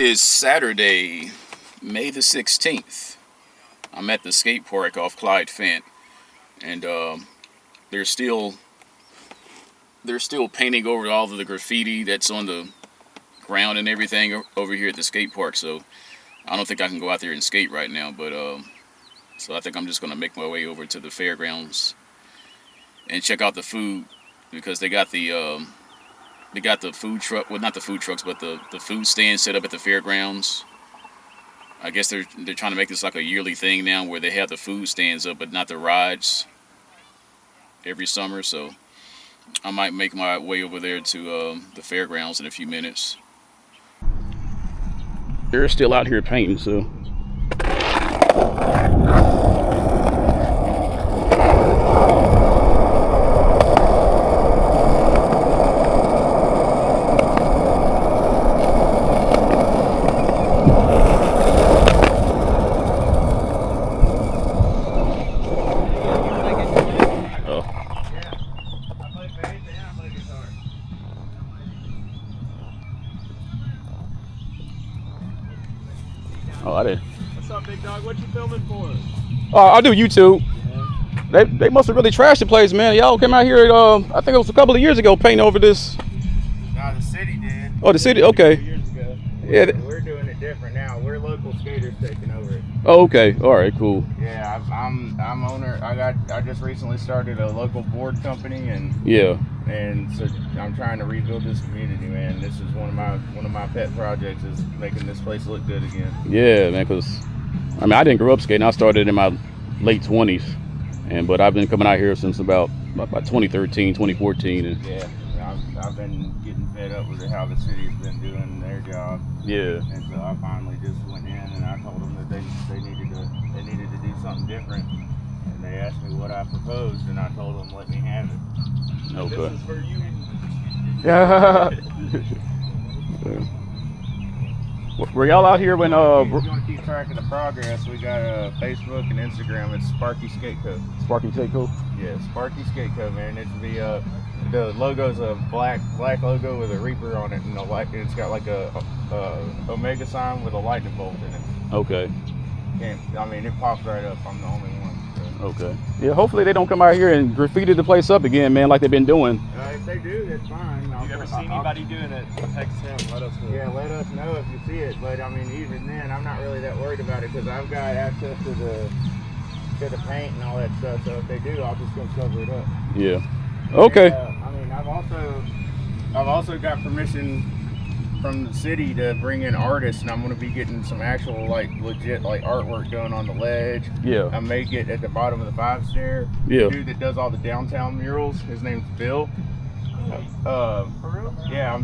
is Saturday, May the 16th. I'm at the skate park off Clyde Fent, and they're still painting over all of the graffiti that's on the ground and everything over here at the skate park. So I don't think I can go out there and skate right now, but so I think I'm just gonna make my way over to the fairgrounds and check out the food, because they got the food truck, well, not the food trucks, but the food stand set up at the fairgrounds. I guess they're trying to make this like a yearly thing now, where they have the food stands up but not the rides every summer. So I might make my way over there to the fairgrounds in a few minutes. They're still out here painting, so I did. What's up, big dog? What you filming for? I do YouTube. Yeah. They must have really trashed the place, man. Y'all came out here, I think it was a couple of years ago, painting over this. No, the city did. Oh, the city? Okay. Years ago. Yeah. We're doing it different now. We're local skaters taking over it. Oh, okay. All right, cool. Yeah, I'm owner. I just recently started a local board company, and yeah. And so I'm trying to rebuild this community, man. This is one of my pet projects, is making this place look good again. Yeah, man, because I mean, I didn't grow up skating. I started in my late 20s, but I've been coming out here since about 2013, 2014. And yeah, I've been getting fed up with how the city's been doing their job. Yeah. And so I finally just went in and I told them that they needed to do something different. And they asked me what I proposed, and I told them, let me have it. Okay. This is for you. Yeah. Were y'all out here when If you want to keep track of the progress, we got Facebook and Instagram. It's Sparky Skate Co. Sparky Skate Co? Yeah, Sparky Skate Co, man. It's the logo's a black logo with a Reaper on it, and it's got like a Omega sign with a lightning bolt in it. Okay. It pops right up. I'm the only one. So. Okay. Yeah, hopefully they don't come out here and graffiti the place up again, man, like they've been doing. If they do, that's fine. If you ever see anybody doing it, text him, let us know. Yeah, let us know if you see it. But even then, I'm not really that worried about it, because I've got access to the paint and all that stuff. So if they do, I'll just go cover it up. Yeah. Okay. And, I've also got permission from the city to bring in artists, and I'm going to be getting some actual legit artwork done on the ledge. Yeah. I may get at the bottom of the 5 stair. Yeah. The dude that does all the downtown murals, his name's Bill. For real? Yeah,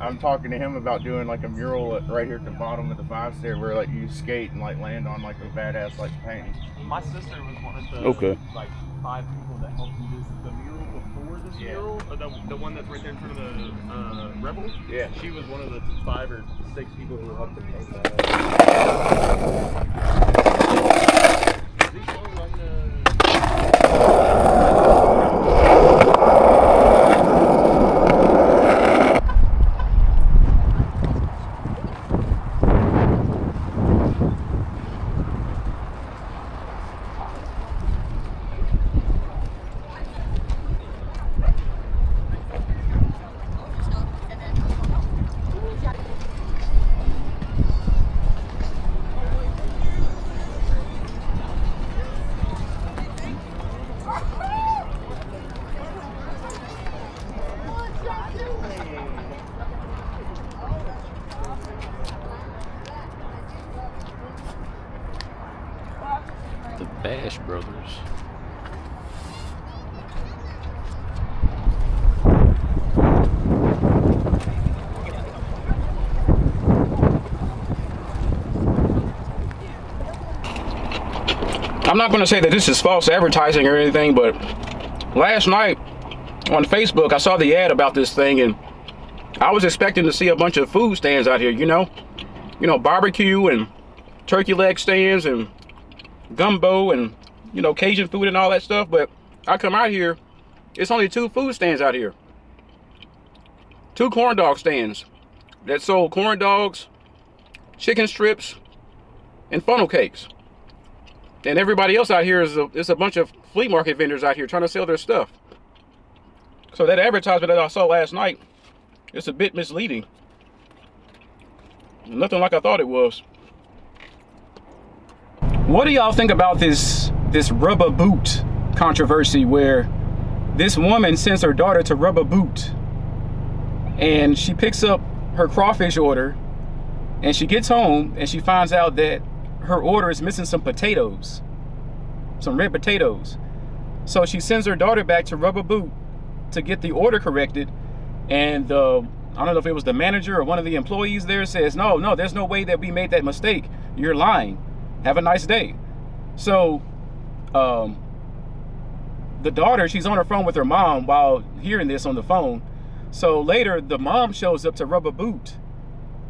I'm talking to him about doing a mural right here at the bottom of the 5 stair, where you skate and land on a badass painting. My sister was one of the 5 people that helped me do the mural before this mural, the one that's right there in front of the Rebel. Yeah. She was one of the 5 or 6 people who helped to paint that. Is he showing The Bash Brothers. I'm not going to say that this is false advertising or anything, but last night on Facebook I saw the ad about this thing, and I was expecting to see a bunch of food stands out here, you know, barbecue and turkey leg stands and gumbo and, you know, Cajun food and all that stuff. But I come out here, it's only 2 food stands out here. 2 corn dog stands that sold corn dogs chicken strips, and funnel cakes. And everybody else out here is a bunch of flea market vendors out here trying to sell their stuff. So that advertisement that I saw last night, it's a bit misleading. Nothing like I thought it was. What do y'all think about this Rubba Boot controversy, where this woman sends her daughter to Rubba Boot and she picks up her crawfish order and she gets home and she finds out that her order is missing some potatoes, some red potatoes. So she sends her daughter back to Rubba Boot to get the order corrected, and I don't know if it was the manager or one of the employees there says, no, there's no way that we made that mistake. You're lying. Have a nice day. So the daughter, she's on her phone with her mom while hearing this on the phone. So later the mom shows up to Rubba Boot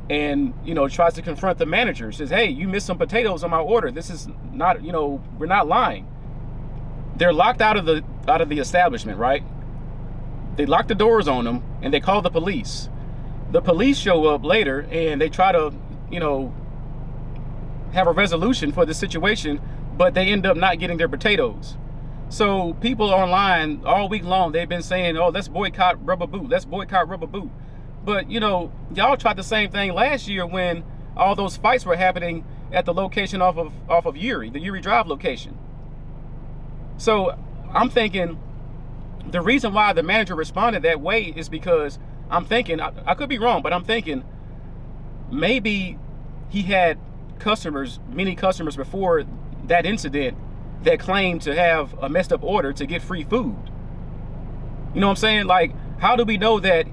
and, you know, tries to confront the manager. Says, hey, you missed some potatoes on my order. This is not, you know, we're not lying. They're locked out of the establishment, right? They lock the doors on them and they call the police. The police show up later and they try to, you know, have a resolution for the situation, but they end up not getting their potatoes. So people online all week long, they've been saying, oh, let's boycott Rubba Boot. Let's boycott Rubba Boot. But, you know, y'all tried the same thing last year when all those fights were happening at the location off of Erie, the Erie Drive location. So I'm thinking the reason why the manager responded that way is because I'm thinking, I could be wrong, but I'm thinking maybe he had customers, many customers before that incident that claimed to have a messed up order to get free food. You know what I'm saying? Like, how do we know that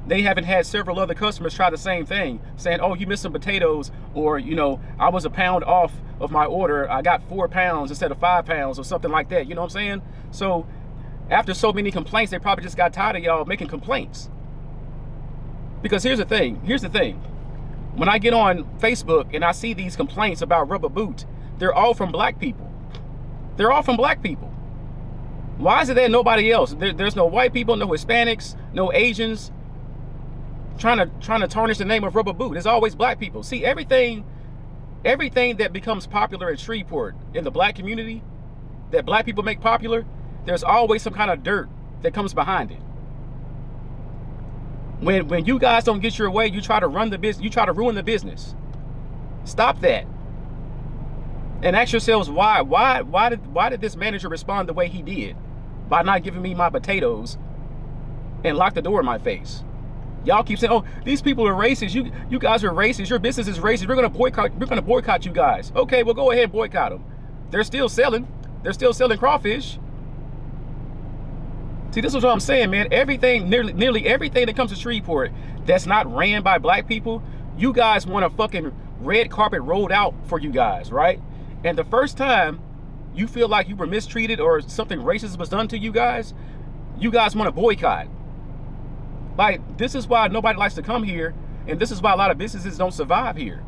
they haven't had several other customers try the same thing, saying, oh, you missed some potatoes, or, you know, I was a pound off of my order, I got 4 pounds instead of 5 pounds, or something like that. You know what I'm saying? So after so many complaints, they probably just got tired of y'all making complaints. Because here's the thing, when I get on Facebook and I see these complaints about Rubba Boot, they're all from black people. They're all from black people. Why is it that nobody else? There's no white people, no Hispanics, no Asians trying to tarnish the name of Rubba Boot. It's always black people. See, everything that becomes popular in Shreveport, in the black community, that black people make popular, there's always some kind of dirt that comes behind it. When you guys don't get your way, you try to run the business, you try to ruin the business. Stop that. And ask yourselves why. Why did this manager respond the way he did? By not giving me my potatoes and lock the door in my face. Y'all keep saying, oh, these people are racist. You guys are racist. Your business is racist. We're gonna boycott you guys. Okay, well, go ahead and boycott them. They're still selling. They're still selling crawfish. See, this is what I'm saying, man. Everything, nearly everything that comes to Shreveport that's not ran by black people, you guys want a fucking red carpet rolled out for you guys, right? And the first time you feel like you were mistreated or something racist was done to you guys want to boycott. Like, this is why nobody likes to come here, and this is why a lot of businesses don't survive here.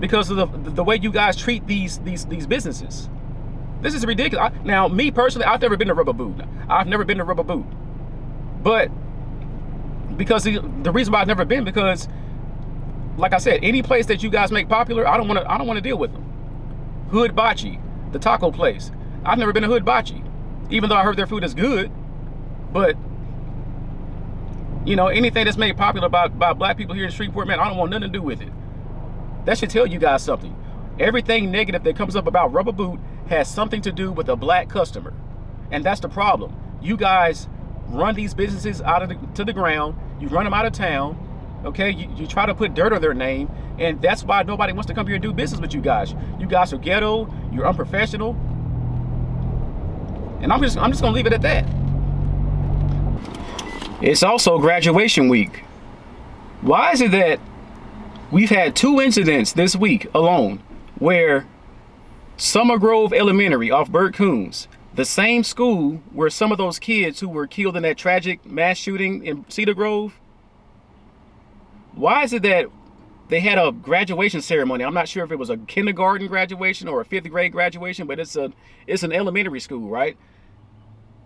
Because of the way you guys treat these businesses. This is ridiculous. Now, me personally, I've never been to Rubba Boot. I've never been to Rubba Boot. But because the reason why I've never been, because like I said, any place that you guys make popular, I don't want to deal with them. Hood Bocce, the taco place. I've never been to Hood Bocce, even though I heard their food is good. But you know, anything that's made popular by black people here in Shreveport, man, I don't want nothing to do with it. That should tell you guys something. Everything negative that comes up about Rubba Boot has something to do with a black customer. And that's the problem. You guys run these businesses to the ground. You run them out of town. Okay, you try to put dirt on their name, and that's why nobody wants to come here and do business with you guys. You guys are ghetto, you're unprofessional. And I'm just gonna leave it at that. It's also graduation week. Why is it that we've had 2 incidents this week alone where Summer Grove Elementary off Burt Coons, the same school where some of those kids who were killed in that tragic mass shooting in Cedar Grove, why is it that they had a graduation ceremony? I'm not sure if it was a kindergarten graduation or a 5th grade graduation, but it's an elementary school, right?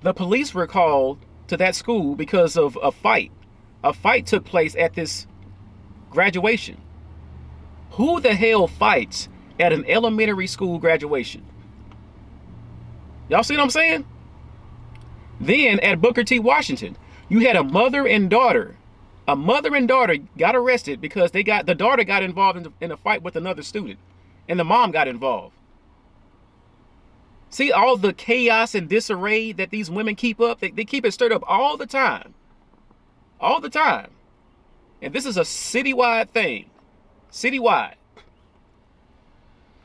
The police were called to that school because of a fight. A fight took place at this graduation. Who the hell fights at an elementary school graduation? Y'all see what I'm saying? Then at Booker T. Washington, you had a mother and daughter. A mother and daughter got arrested because the daughter got involved in a fight with another student, and the mom got involved. See all the chaos and disarray that these women keep up? They keep it stirred up all the time. All the time. And this is a citywide thing. Citywide.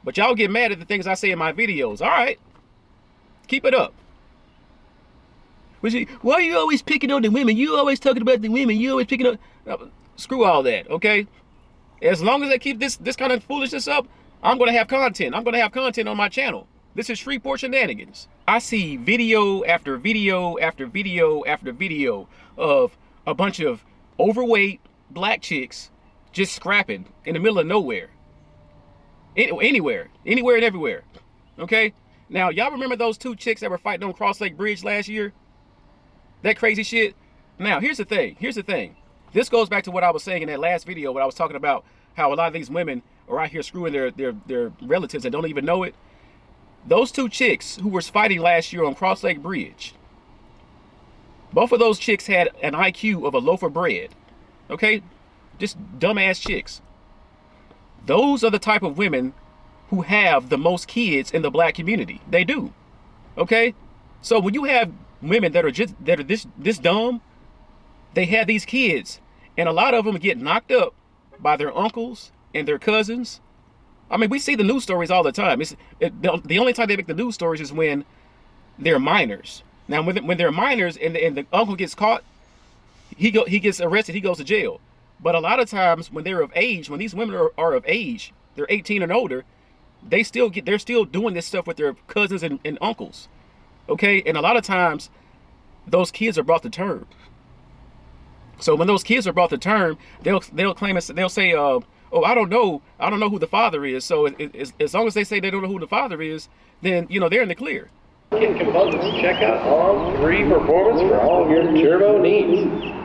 But y'all get mad at the things I say in my videos. All right. Keep it up. Why are you always picking on the women? You always talking about the women. You always picking on... Screw all that, okay? As long as I keep this kind of foolishness up, I'm going to have content. I'm going to have content on my channel. This is Shreveport Shenanigans. I see video after video after video after video of a bunch of overweight black chicks just scrapping in the middle of nowhere. Anywhere and everywhere, okay? Now, y'all remember those two chicks that were fighting on Cross Lake Bridge last year? That crazy shit? Now, here's the thing. This goes back to what I was saying in that last video when I was talking about how a lot of these women are out here screwing their relatives and don't even know it. Those two chicks who were fighting last year on Cross Lake Bridge, both of those chicks had an IQ of a loaf of bread, okay? Just dumbass chicks. Those are the type of women who have the most kids in the black community. They do, okay? So when you have women that are this dumb, they have these kids, and a lot of them get knocked up by their uncles and their cousins. I mean, we see the news stories all the time. The only time they make the news stories is when they're minors. Now, when they're minors and the uncle gets caught, he gets arrested, he goes to jail. But a lot of times when they're of age, when these women are of age, they're 18 and older, they're still doing this stuff with their cousins and uncles. Okay? And a lot of times those kids are brought to term. So when those kids are brought to term, they'll claim they'll say, oh, I don't know who the father is. So as long as they say they don't know who the father is, then they're in the clear. Components. Check out all 3 performance for all your turbo needs.